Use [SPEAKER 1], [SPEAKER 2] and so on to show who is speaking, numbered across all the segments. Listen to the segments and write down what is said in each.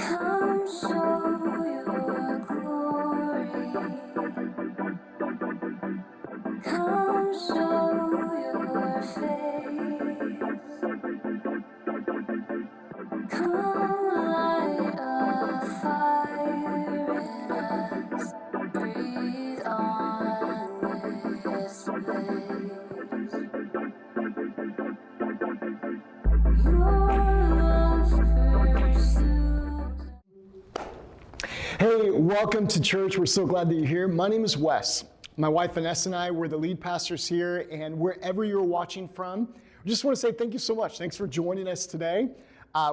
[SPEAKER 1] Come show your glory. Come show your face. Come light a fire in us. Breathe on this place. Your love pursues.
[SPEAKER 2] Hey, welcome to church. We're so glad that you're here. My name is Wes. My wife Vanessa and I, we're the lead pastors here, and wherever you're watching from, we just want to say thank you so much. Thanks for joining us today.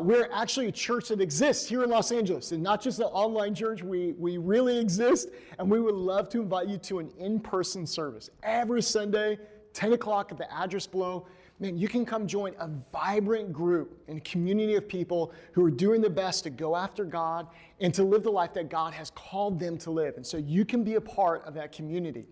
[SPEAKER 2] We're actually a church that exists here in Los Angeles, and not just an online church. We really exist, and we would love to invite you to an in-person service every Sunday, 10 o'clock at the address below. Man, you can come join a vibrant group and community of people who are doing their best to go after God and to live the life that God has called them to live. And so you can be a part of that community.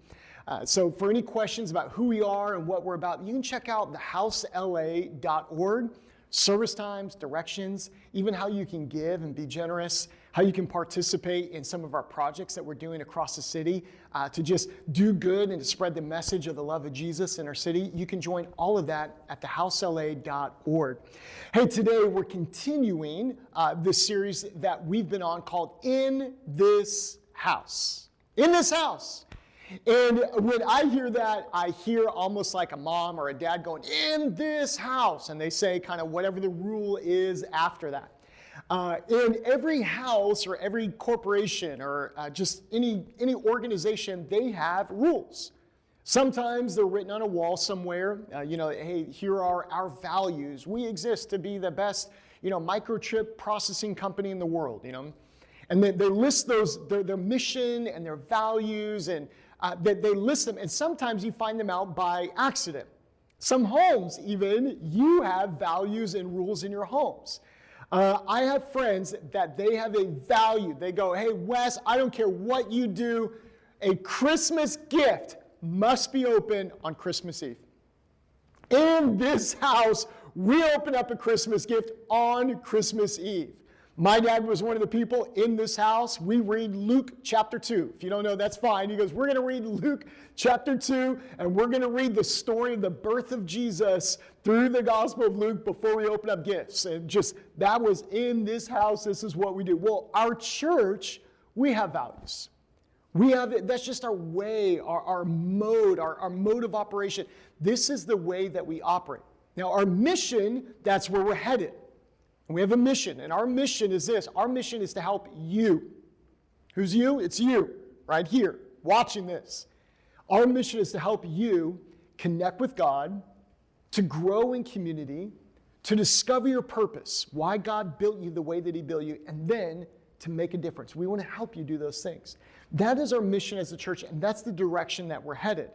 [SPEAKER 2] So for any questions about who we are and what we're about, you can check out thehousela.org. Service times, directions, even how you can give and be generous, how you can participate in some of our projects that we're doing across the city to just do good and to spread the message of the love of Jesus in our city. You can join all of that at thehousela.org. Hey, today we're continuing this series that we've been on called In This House. In This House. And when I hear that, I hear almost like a mom or a dad going, in this house, and they say kind of whatever the rule is after that. In every house or every corporation or just any organization, they have rules. Sometimes they're written on a wall somewhere, hey, here are our values. We exist to be the best, microchip processing company in the world, And they list those, their mission and their values, and they list them, and sometimes you find them out by accident. Some homes, even, you have values and rules in your homes. I have friends that they have a value. They go, hey, Wes, I don't care what you do, a Christmas gift must be open on Christmas Eve. In this house, we open up a Christmas gift on Christmas Eve. My dad was one of the people in this house. We read Luke chapter 2. If you don't know, that's fine. He goes, we're going to read Luke chapter 2, and we're going to read the story of the birth of Jesus through the Gospel of Luke before we open up gifts. And just, that was in this house. This is what we do. Well, our church, we have values. That's just our way, our mode, our mode of operation. This is the way that we operate. Now, our mission, that's where we're headed. We have a mission, and our mission is this. Our mission is to help you. Who's you? It's you, right here, watching this. Our mission is to help you connect with God, to grow in community, to discover your purpose, why God built you the way that He built you, and then to make a difference. We want to help you do those things. That is our mission as a church, and that's the direction that we're headed.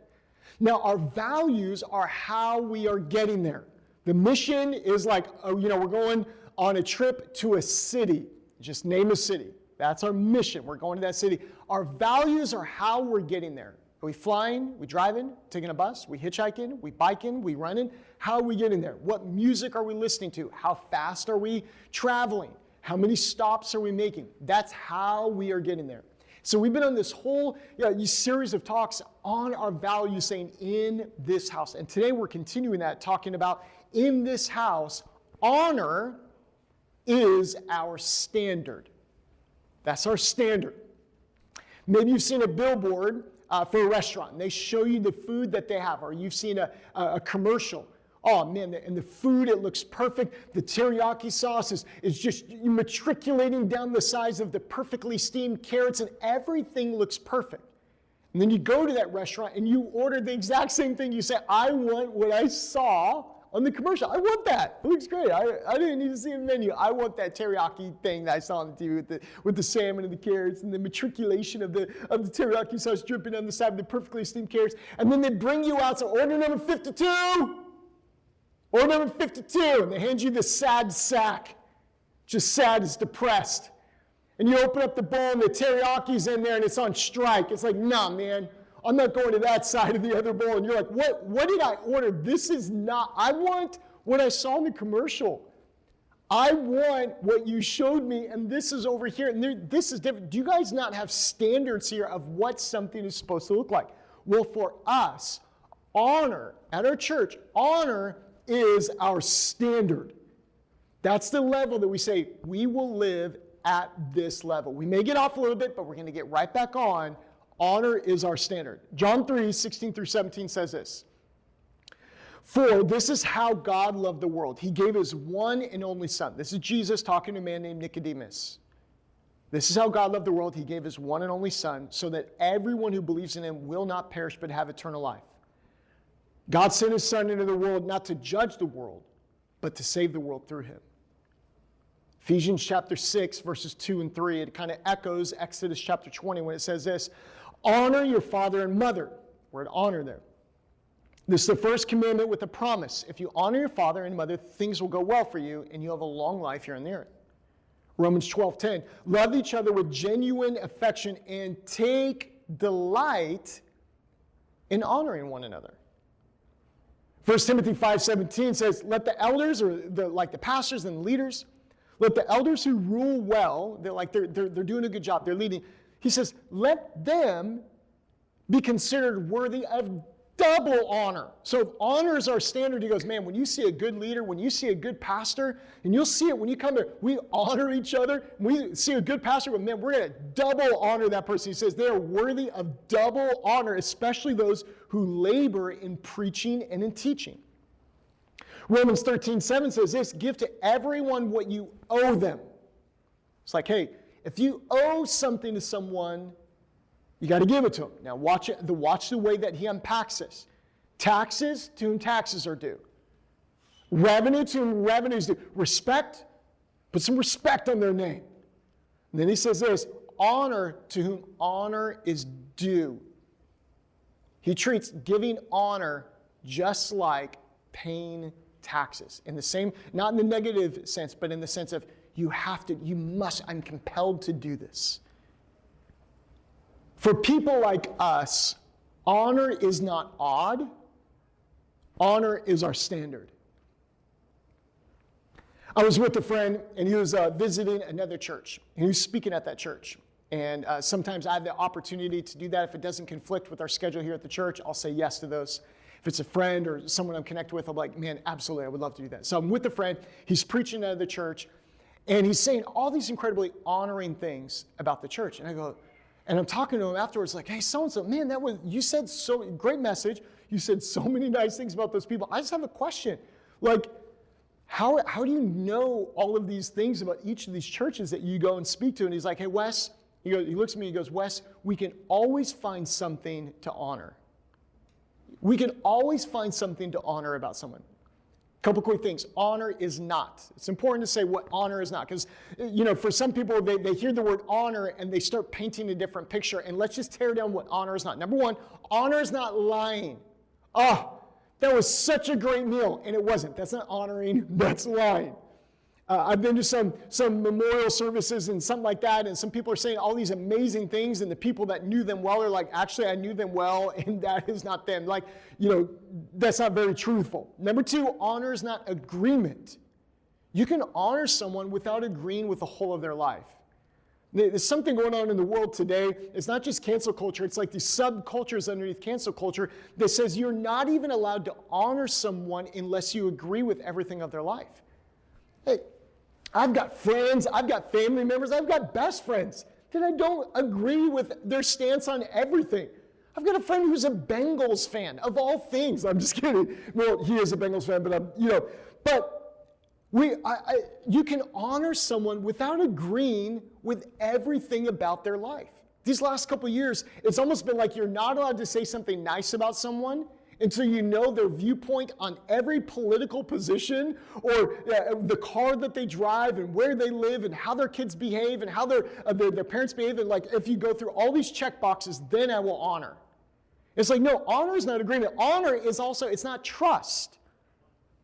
[SPEAKER 2] Now, our values are how we are getting there. The mission is like, we're going on a trip to a city. Just name a city. That's our mission. We're going to that city. Our values are how we're getting there. Are we flying? We driving? Taking a bus? We hitchhiking? We biking? We running? How are we getting there? What music are we listening to? How fast are we traveling? How many stops are we making? That's how we are getting there. So we've been on this whole series of talks on our values saying in this house. And today we're continuing that, talking about in this house, honor is our standard. That's our standard. Maybe you've seen a billboard for a restaurant, and they show you the food that they have, or you've seen a commercial. Oh man, and the food, it looks perfect. The teriyaki sauce is just matriculating down the size of the perfectly steamed carrots, and everything looks perfect. And then you go to that restaurant and you order the exact same thing. You say, I want what I saw on the commercial. I want that. It looks great. I didn't need to see a menu. I want that teriyaki thing that I saw on the TV with the salmon and the carrots and the matriculation of the teriyaki sauce dripping on the side of the perfectly steamed carrots. And then they bring you out, so order number 52. Order number 52. And they hand you this sad sack. Just sad, it's depressed. And you open up the bowl and the teriyaki's in there and it's on strike. It's like, nah, man. I'm not going to that side of the other bowl. And you're like, what did I order? This is not, I want what I saw in the commercial. I want what you showed me, and this is over here, and this is different. Do you guys not have standards here of what something is supposed to look like? Well, for us, honor at our church, honor is our standard. That's the level that we say we will live at this level. We may get off a little bit, but we're going to get right back on. Honor is our standard. John 3:16-17 says this. For this is how God loved the world. He gave his one and only son. This is Jesus talking to a man named Nicodemus. This is how God loved the world. He gave his one and only son so that everyone who believes in him will not perish but have eternal life. God sent his son into the world not to judge the world, but to save the world through him. Ephesians chapter 6, verses 2 and 3, it kind of echoes Exodus chapter 20 when it says this, honor your father and mother. Word honor there. This is the first commandment with a promise. If you honor your father and mother, things will go well for you, and you'll have a long life here on the earth. Romans 12:10, love each other with genuine affection and take delight in honoring one another. 1 Timothy 5:17 says, let the elders, or the pastors and leaders, let the elders who rule well, they're doing a good job, they're leading. He says, let them be considered worthy of double honor. So if honor is our standard, he goes, man, when you see a good leader, when you see a good pastor, and you'll see it when you come here, we honor each other. We see a good pastor, but man, we're going to double honor that person. He says they are worthy of double honor, especially those who labor in preaching and in teaching. Romans 13:7 says this, give to everyone what you owe them. It's like, hey, if you owe something to someone, you got to give it to him. Now watch the way that he unpacks this. Taxes to whom taxes are due. Revenue to whom revenue is due. Respect, put some respect on their name. And then he says this, honor to whom honor is due. He treats giving honor just like paying taxes. In the same, not in the negative sense, but in the sense of you must, I'm compelled to do this. For people like us, honor is not odd. Honor is our standard. I was with a friend, and he was visiting another church. He was speaking at that church. And sometimes I have the opportunity to do that. If it doesn't conflict with our schedule here at the church, I'll say yes to those. If it's a friend or someone I'm connected with, I'm like, man, absolutely, I would love to do that. So I'm with a friend. He's preaching at the church, and he's saying all these incredibly honoring things about the church. And I go, and I'm talking to him afterwards, like, hey, so-and-so, man, you said so, great message. You said so many nice things about those people. I just have a question. Like, how do you know all of these things about each of these churches that you go and speak to? And he's like, hey, Wes, he looks at me, he goes, Wes, we can always find something to honor. We can always find something to honor about someone. Couple quick things. Honor is not. It's important to say what honor is not, because for some people they hear the word honor and they start painting a different picture. And let's just tear down what honor is not. Number one, honor is not lying. Oh, that was such a great meal, and it wasn't. That's not honoring. That's lying. I've been to some memorial services and something like that, and some people are saying all these amazing things, and the people that knew them well are like, actually, I knew them well, and that is not them. Like, that's not very truthful. Number two, honor is not agreement. You can honor someone without agreeing with the whole of their life. There's something going on in the world today. It's not just cancel culture. It's like these subcultures underneath cancel culture that says you're not even allowed to honor someone unless you agree with everything of their life. Hey, I've got friends, I've got family members, I've got best friends that I don't agree with their stance on everything. I've got a friend who's a Bengals fan, of all things. I'm just kidding. Well, he is a Bengals fan, but you can honor someone without agreeing with everything about their life. These last couple of years, it's almost been like you're not allowed to say something nice about someone until you know their viewpoint on every political position or the car that they drive and where they live and how their kids behave and how their parents behave. And like, if you go through all these check boxes, then I will honor. It's like, no, honor is not agreement. Honor is also, it's not trust.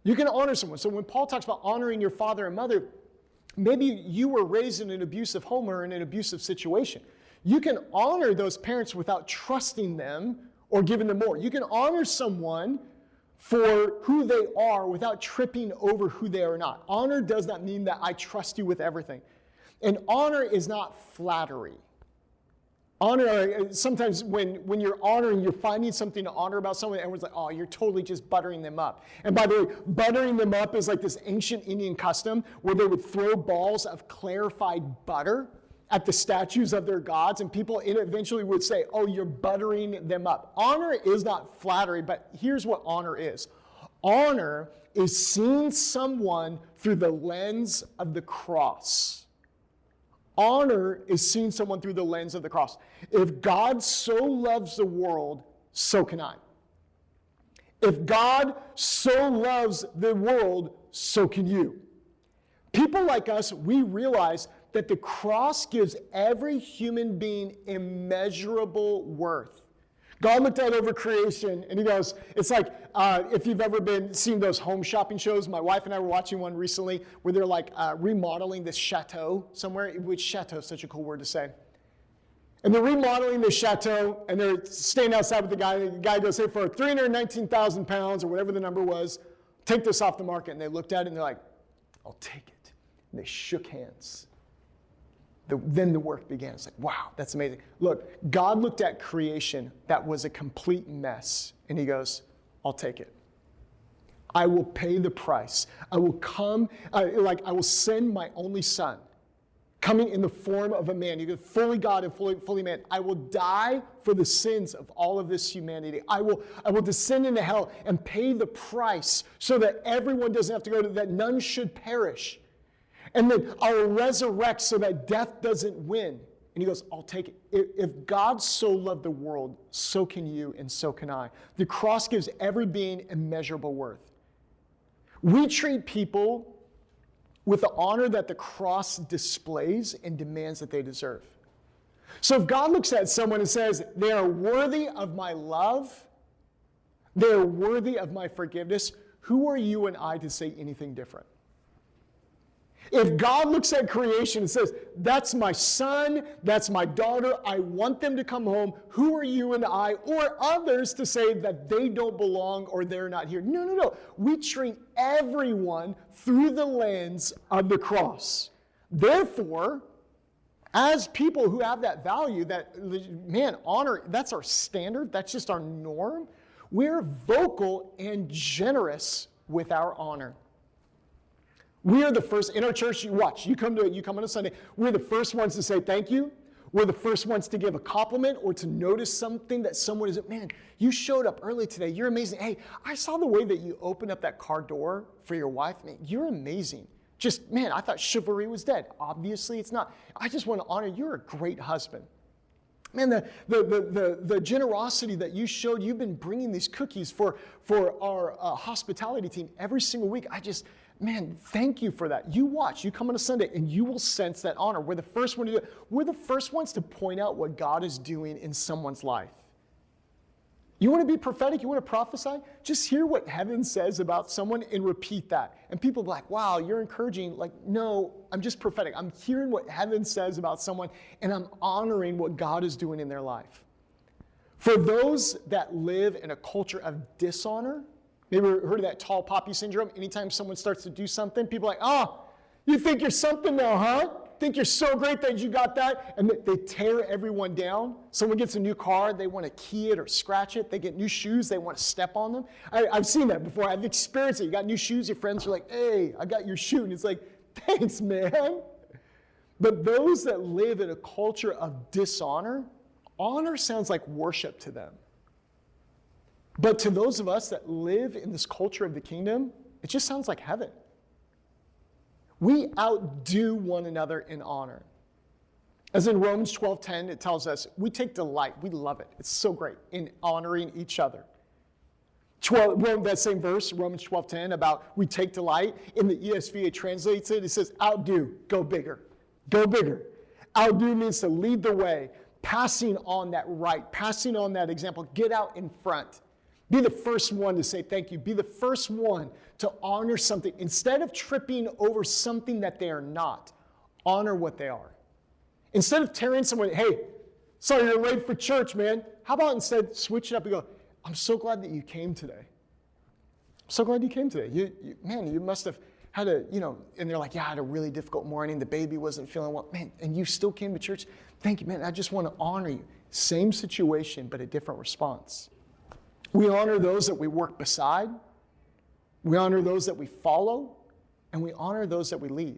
[SPEAKER 2] You can honor someone. So when Paul talks about honoring your father and mother, maybe you were raised in an abusive home or in an abusive situation. You can honor those parents without trusting them or giving them more. You can honor someone, for who they are without tripping over who they are not. Honor does not mean that I trust you with everything. And honor is not flattery. Honor, sometimes when you're honoring, you're finding something to honor about someone, everyone's like, oh, you're totally just buttering them up. And by the way, buttering them up is like this ancient Indian custom where they would throw balls of clarified butter at the statues of their gods, and people eventually would say, oh, you're buttering them up. Honor is not flattery, but here's what honor is. Honor is seeing someone through the lens of the cross. Honor is seeing someone through the lens of the cross. If God so loves the world, so can I. If God so loves the world, so can you. People like us, we realize that the cross gives every human being immeasurable worth. God looked out over creation and he goes, it's like if you've ever seen those home shopping shows, my wife and I were watching one recently where they're like remodeling this chateau somewhere, which chateau is such a cool word to say. And they're remodeling this chateau and they're standing outside with the guy, and the guy goes, hey, for 319,000 pounds or whatever the number was, take this off the market. And they looked at it and they're like, I'll take it. And they shook hands. Then the work began. It's like, wow, that's amazing. Look, God looked at creation that was a complete mess, and he goes, I'll take it. I will pay the price. I will come, I will send my only son, coming in the form of a man. You're fully God and fully man. I will die for the sins of all of this humanity. I will descend into hell and pay the price so that everyone doesn't have to go to that, none should perish. And then I'll resurrect so that death doesn't win. And he goes, I'll take it. If God so loved the world, so can you and so can I. The cross gives every being immeasurable worth. We treat people with the honor that the cross displays and demands that they deserve. So if God looks at someone and says, they are worthy of my love, they are worthy of my forgiveness, who are you and I to say anything different? If God looks at creation and says, that's my son, that's my daughter, I want them to come home, who are you and I or others to say that they don't belong or they're not here? No. We treat everyone through the lens of the cross. Therefore, as people who have that value, that, man, honor, that's our standard, that's just our norm, we're vocal and generous with our honor. We are the first, in our church, you come on a Sunday, we're the first ones to say thank you. We're the first ones to give a compliment or to notice something that someone is, man, you showed up early today, you're amazing. Hey, I saw the way that you opened up that car door for your wife, man, you're amazing. Just, man, I thought chivalry was dead. Obviously it's not. I just want to honor, you're a great husband. Man, the generosity that you showed, you've been bringing these cookies for our hospitality team every single week. Man, thank you for that. You watch, you come on a Sunday and you will sense that honor. We're the first one to do it. We're the first ones to point out what God is doing in someone's life. You want to be prophetic? You want to prophesy? Just hear what heaven says about someone and repeat that. And people be like, wow, you're encouraging. Like, no, I'm just prophetic. I'm hearing what heaven says about someone and I'm honoring what God is doing in their life. For those that live in a culture of dishonor, maybe you've heard of that tall poppy syndrome. Anytime someone starts to do something, people are like, oh, you think you're something now, huh? Think you're so great that you got that? And they tear everyone down. Someone gets a new car, they want to key it or scratch it. They get new shoes, they want to step on them. I've seen that before. I've experienced it. You got new shoes, your friends are like, hey, I got your shoe. And it's like, thanks, man. But those that live in a culture of dishonor, honor sounds like worship to them. But to those of us that live in this culture of the kingdom, it just sounds like heaven. We outdo one another in honor. As in Romans 12:10, it tells us, we take delight, we love it. It's so great in honoring each other. That same verse, Romans 12:10, about we take delight, in the ESV it translates it says, outdo, go bigger. Go bigger. Outdo means to lead the way, passing on that right, passing on that example, get out in front. Be the first one to say thank you. Be the first one to honor something. Instead of tripping over something that they are not, honor what they are. Instead of tearing someone, hey, sorry you're late for church, man. How about instead switch it up and go, I'm so glad that you came today. so glad you came today. Man, you must have had a, and they're like, yeah, I had a really difficult morning. The baby wasn't feeling well. Man, and you still came to church. Thank you, man. I just want to honor you. Same situation, but a different response. We honor those that we work beside. We honor those that we follow. And we honor those that we lead.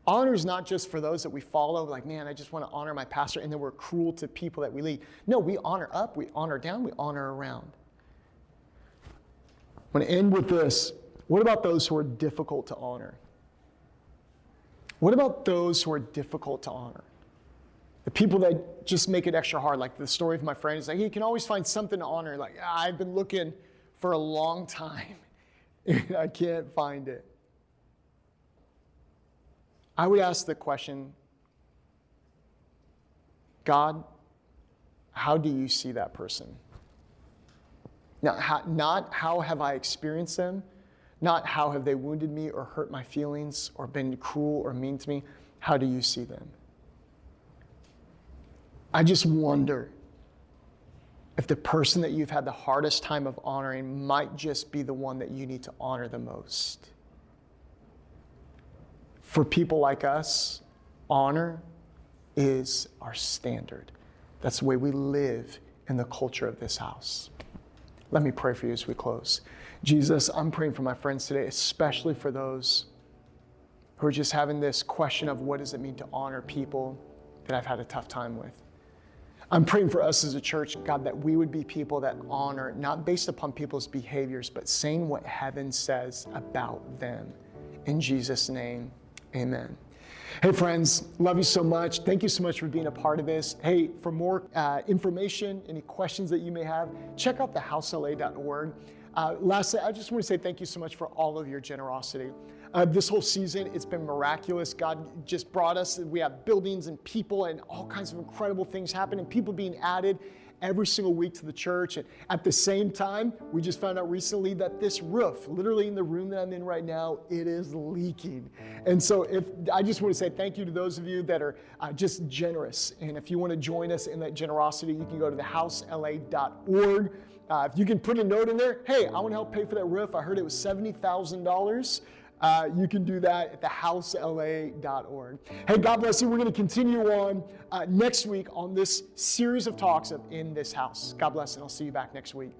[SPEAKER 2] Honor is not just for those that we follow, like, man, I just want to honor my pastor, and then we're cruel to people that we lead. No, we honor up, we honor down, we honor around. I'm going to end with this. What about those who are difficult to honor? What about those who are difficult to honor? The people that just make it extra hard, like the story of my friend is like, you can always find something to honor. Like, I've been looking for a long time, and I can't find it. I would ask the question, God, how do you see that person? Now, not how have I experienced them, not how have they wounded me or hurt my feelings or been cruel or mean to me. How do you see them? I just wonder if the person that you've had the hardest time of honoring might just be the one that you need to honor the most. For people like us, honor is our standard. That's the way we live in the culture of this house. Let me pray for you as we close. Jesus, I'm praying for my friends today, especially for those who are just having this question of what does it mean to honor people that I've had a tough time with. I'm praying for us as a church, God, that we would be people that honor, not based upon people's behaviors, but saying what heaven says about them. In Jesus' name, amen. Hey friends, love you so much. Thank you so much for being a part of this. Hey, for more information, any questions that you may have, check out thehousela.org. Lastly, I just want to say thank you so much for all of your generosity. This whole season, it's been miraculous. God just brought us, we have buildings and people and all kinds of incredible things happening, people being added every single week to the church. And at the same time, we just found out recently that this roof, literally in the room that I'm in right now, it is leaking. And so I just want to say thank you to those of you that are just generous. And if you want to join us in that generosity, you can go to thehousela.org. If you can put a note in there, hey, I want to help pay for that roof. I heard it was $70,000. You can do that at thehousela.org. Hey, God bless you. We're going to continue on next week on this series of talks of In This House. God bless, and I'll see you back next week.